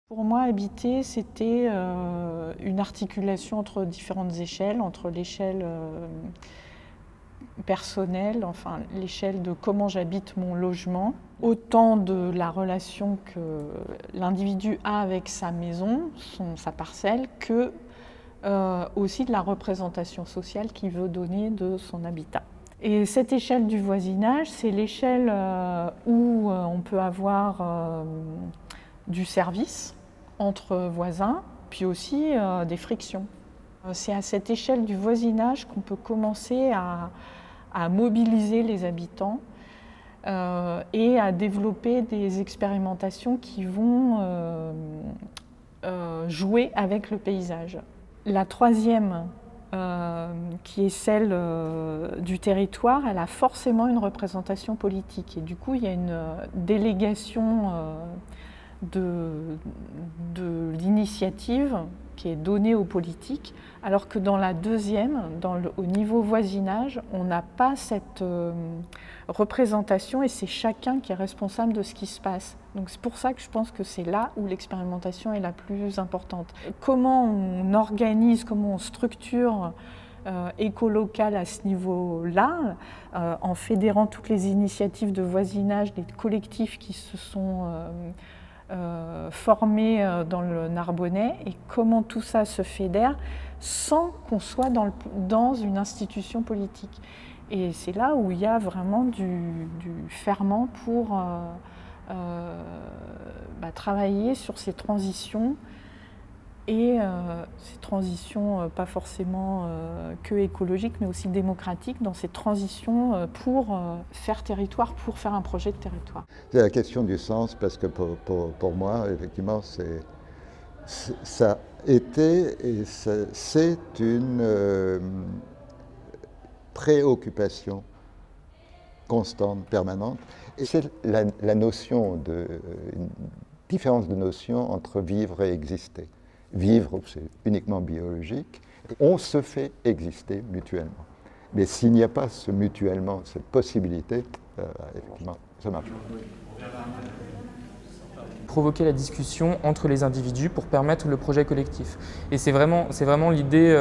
Pour moi, habiter, c'était une articulation entre différentes échelles, entre l'échelle personnelle, enfin l'échelle de comment j'habite mon logement, autant de la relation que l'individu a avec sa maison, sa parcelle, que aussi de la représentation sociale qu'il veut donner de son habitat. Et cette échelle du voisinage, c'est l'échelle où on peut avoir du service entre voisins, puis aussi des frictions. C'est à cette échelle du voisinage qu'on peut commencer à mobiliser les habitants et à développer des expérimentations qui vont jouer avec le paysage. La troisième, qui est celle du territoire, elle a forcément une représentation politique. Et du coup, il y a une délégation de l'initiative qui est donnée aux politiques, alors que dans la deuxième, au niveau voisinage, on n'a pas cette représentation et c'est chacun qui est responsable de ce qui se passe. Donc c'est pour ça que je pense que c'est là où l'expérimentation est la plus importante. Comment on organise, comment on structure éco-local à ce niveau-là, en fédérant toutes les initiatives de voisinage, des collectifs qui se sont formés dans le Narbonnais, et comment tout ça se fédère sans qu'on soit dans une institution politique. Et c'est là où il y a vraiment du ferment pour travailler sur ces transitions, et ces transitions pas forcément que écologiques, mais aussi démocratiques, dans ces transitions pour faire territoire, pour faire un projet de territoire. C'est la question du sens, parce que pour moi, effectivement, ça a été et c'est une préoccupation constante, permanente. Et c'est la notion une différence de notion entre vivre et exister. Vivre, c'est uniquement biologique. On se fait exister mutuellement. Mais s'il n'y a pas ce mutuellement, cette possibilité, effectivement, ça marche. Provoquer la discussion entre les individus pour permettre le projet collectif. Et c'est vraiment l'idée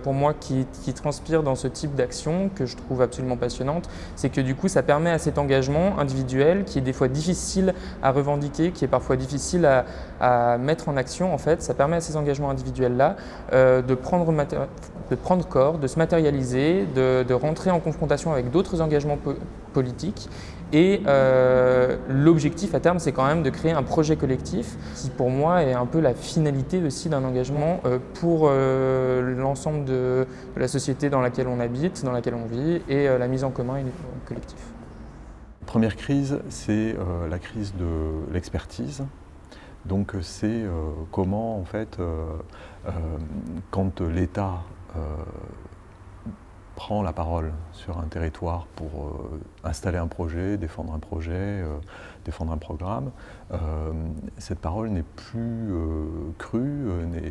pour moi qui transpire dans ce type d'action, que je trouve absolument passionnante, c'est que du coup ça permet à cet engagement individuel qui est des fois difficile à revendiquer, qui est parfois difficile à mettre en action en fait, ça permet à ces engagements individuels-là de prendre corps, de se matérialiser, de rentrer en confrontation avec d'autres engagements politiques. Et l'objectif à terme, c'est quand même de créer un projet collectif qui, pour moi, est un peu la finalité aussi d'un engagement pour l'ensemble de la société dans laquelle on habite, dans laquelle on vit, et la mise en commun et le collectif. La première crise, c'est la crise de l'expertise. Donc c'est comment, en fait, quand l'État prend la parole sur un territoire pour installer un projet, défendre un projet, défendre un programme, cette parole n'est plus crue,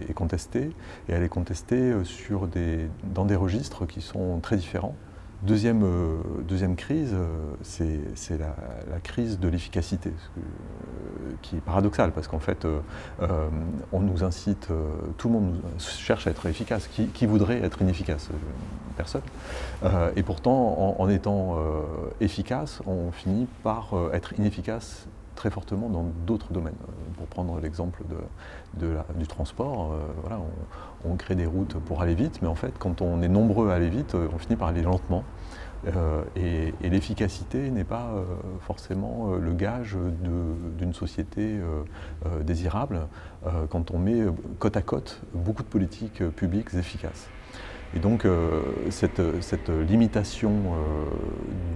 est contestée, et elle est contestée dans des registres qui sont très différents. Deuxième crise, c'est la crise de l'efficacité, qui est paradoxale, parce qu'en fait, on nous incite, tout le monde cherche à être efficace. Qui voudrait être inefficace? Personne. Et pourtant, en étant efficace, on finit par être inefficace très fortement dans d'autres domaines. Pour prendre l'exemple du transport, voilà, on crée des routes pour aller vite, mais en fait, quand on est nombreux à aller vite, on finit par aller lentement. Et l'efficacité n'est pas forcément le gage d'une société désirable quand on met côte à côte beaucoup de politiques publiques efficaces. Et donc cette limitation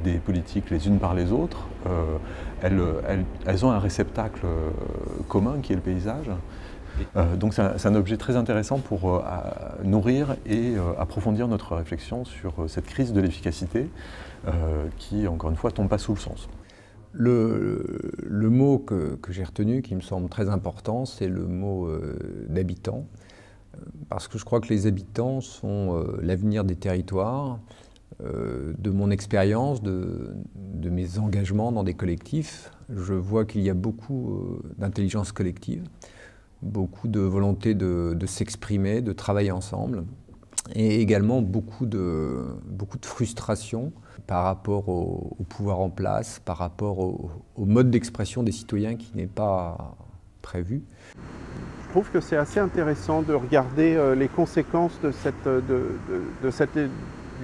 des politiques les unes par les autres, elles ont un réceptacle commun qui est le paysage. Donc c'est un objet très intéressant pour nourrir et approfondir notre réflexion sur cette crise de l'efficacité qui, encore une fois, ne tombe pas sous le sens. Le mot que j'ai retenu, qui me semble très important, c'est le mot d'habitant. Parce que je crois que les habitants sont l'avenir des territoires. De mon expérience, de mes engagements dans des collectifs, je vois qu'il y a beaucoup d'intelligence collective. beaucoup de volonté de s'exprimer, de travailler ensemble, et également beaucoup de frustration par rapport au pouvoir en place, par rapport au mode d'expression des citoyens qui n'est pas prévu. Je trouve que c'est assez intéressant de regarder les conséquences du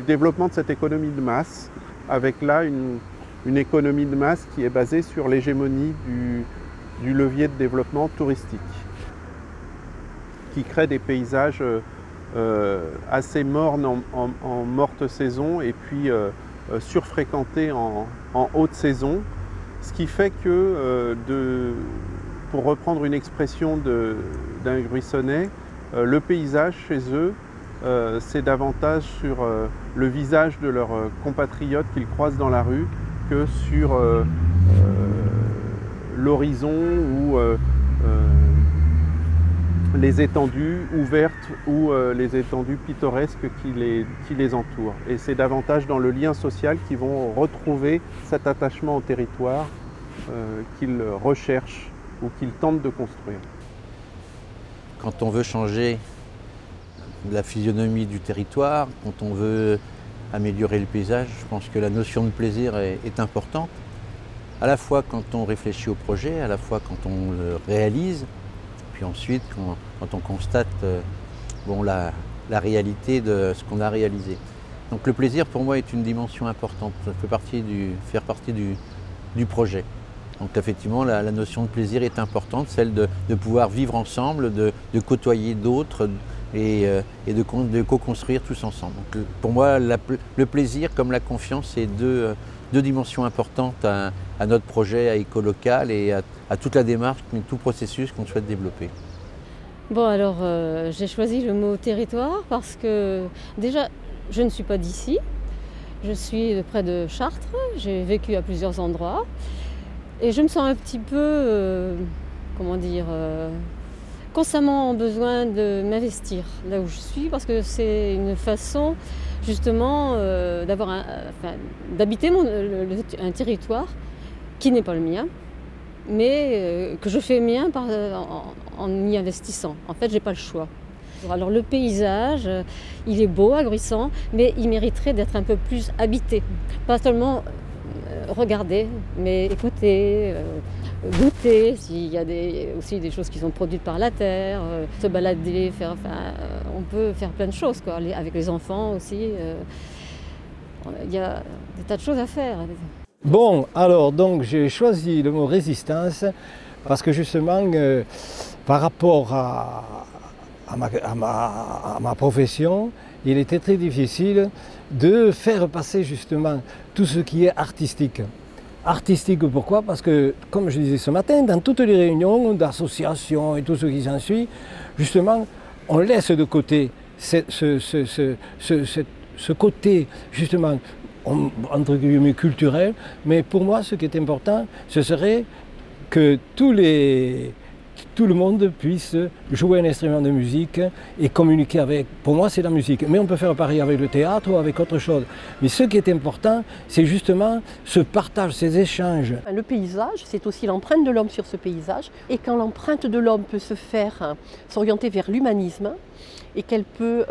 développement de cette économie de masse, avec là une économie de masse qui est basée sur l'hégémonie du levier de développement touristique, qui crée des paysages assez mornes en morte saison et puis surfréquentés en haute saison, ce qui fait que, pour reprendre une expression d'un Gruissonnet, le paysage chez eux, c'est davantage sur le visage de leurs compatriotes qu'ils croisent dans la rue que sur l'horizon ou les étendues ouvertes ou les étendues pittoresques qui les entourent. Et c'est davantage dans le lien social qu'ils vont retrouver cet attachement au territoire qu'ils recherchent ou qu'ils tentent de construire. Quand on veut changer la physionomie du territoire, quand on veut améliorer le paysage, je pense que la notion de plaisir est importante, à la fois quand on réfléchit au projet, à la fois quand on le réalise, puis ensuite quand on constate la réalité de ce qu'on a réalisé. Donc le plaisir pour moi est une dimension importante, ça fait faire partie du projet. Donc effectivement la notion de plaisir est importante, celle de pouvoir vivre ensemble, de côtoyer d'autres et de co-construire tous ensemble. Donc pour moi le plaisir comme la confiance c'est deux dimensions importantes à notre projet, à Écolocal et à toute la démarche, tout processus qu'on souhaite développer. Bon alors j'ai choisi le mot territoire parce que déjà je ne suis pas d'ici, je suis près de Chartres, j'ai vécu à plusieurs endroits et je me sens un petit peu, constamment en besoin de m'investir là où je suis parce que c'est une façon justement d'habiter un territoire qui n'est pas le mien, mais que je fais mien en y investissant. En fait, j'ai pas le choix. Alors le paysage, il est beau, agressant, mais il mériterait d'être un peu plus habité. Pas seulement regarder, mais écouter, goûter, s'il y a aussi des choses qui sont produites par la terre, se balader, on peut faire plein de choses, quoi, avec les enfants aussi. Il y a des tas de choses à faire. Bon, alors donc j'ai choisi le mot résistance parce que justement par rapport à ma profession, il était très difficile de faire passer justement tout ce qui est artistique. Artistique pourquoi? Parce que, comme je disais ce matin, dans toutes les réunions d'associations et tout ce qui s'ensuit, justement, on laisse de côté ce côté justement entre guillemets culturel, mais pour moi ce qui est important, ce serait que tout le monde puisse jouer un instrument de musique et communiquer avec. Pour moi c'est la musique, mais on peut faire pareil avec le théâtre ou avec autre chose. Mais ce qui est important, c'est justement ce partage, ces échanges. Le paysage, c'est aussi l'empreinte de l'homme sur ce paysage, et quand l'empreinte de l'homme peut s'orienter vers l'humanisme, et qu'elle peut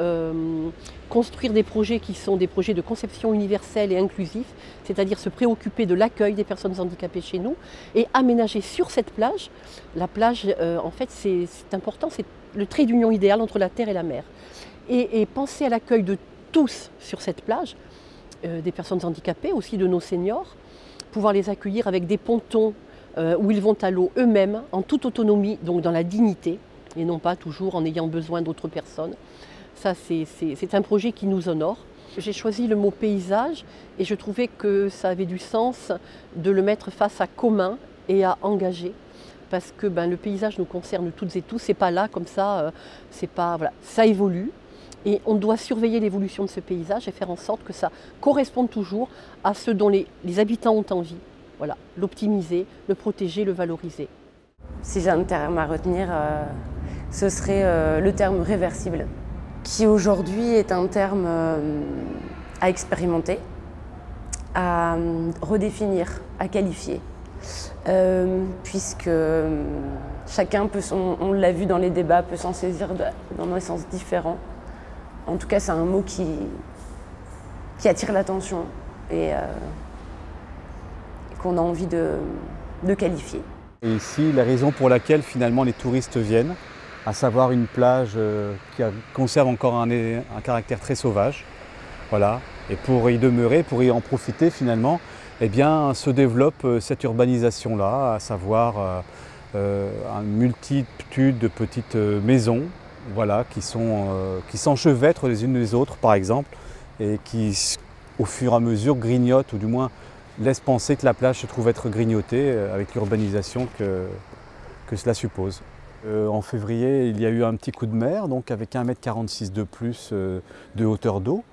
construire des projets qui sont des projets de conception universelle et inclusifs, c'est-à-dire se préoccuper de l'accueil des personnes handicapées chez nous et aménager sur cette plage. La plage, en fait, c'est important, c'est le trait d'union idéal entre la terre et la mer. Et penser à l'accueil de tous sur cette plage, des personnes handicapées, aussi de nos seniors, pouvoir les accueillir avec des pontons où ils vont à l'eau eux-mêmes, en toute autonomie, donc dans la dignité, et non pas toujours en ayant besoin d'autres personnes. Ça, c'est un projet qui nous honore. J'ai choisi le mot paysage et je trouvais que ça avait du sens de le mettre face à commun et à engagé. Parce que le paysage nous concerne toutes et tous, c'est pas là comme ça, ça évolue. Et on doit surveiller l'évolution de ce paysage et faire en sorte que ça corresponde toujours à ce dont les habitants ont envie. Voilà, l'optimiser, le protéger, le valoriser. Si j'ai un terme à retenir, ce serait le terme réversible, qui aujourd'hui est un terme à expérimenter, à redéfinir, à qualifier. puisque chacun peut, on l'a vu dans les débats, peut s'en saisir dans des sens différents. En tout cas, c'est un mot qui attire l'attention et qu'on a envie de qualifier. Et ici, la raison pour laquelle finalement les touristes viennent, à savoir une plage qui conserve encore un caractère très sauvage. Voilà. Et pour y demeurer, pour y en profiter finalement, eh bien, se développe cette urbanisation-là, à savoir une multitude de petites maisons, voilà, qui s'enchevêtrent les unes les autres par exemple, et qui au fur et à mesure grignotent, ou du moins laissent penser que la plage se trouve être grignotée avec l'urbanisation que cela suppose. En février, il y a eu un petit coup de mer, donc avec 1,46 m de plus de hauteur d'eau.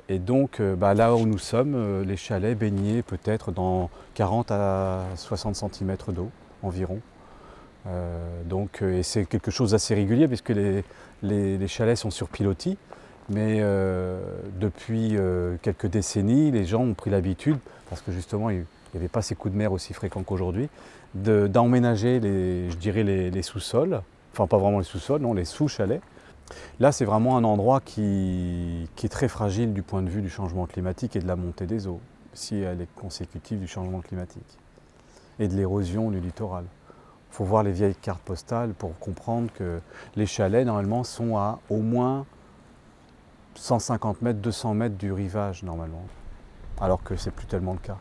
Et donc là où nous sommes, les chalets baignaient peut-être dans 40 à 60 cm d'eau environ. Et c'est quelque chose d'assez régulier puisque les chalets sont sur pilotis. Mais depuis quelques décennies, les gens ont pris l'habitude, parce que justement il n'y avait pas ces coups de mer aussi fréquents qu'aujourd'hui, d'emménager les sous-sols, enfin pas vraiment les sous-sols, non, les sous-chalets. Là, c'est vraiment un endroit qui est très fragile du point de vue du changement climatique et de la montée des eaux, si elle est consécutive du changement climatique et de l'érosion du littoral. Il faut voir les vieilles cartes postales pour comprendre que les chalets, normalement, sont à au moins 150 mètres, 200 mètres du rivage, normalement, alors que ce n'est plus tellement le cas.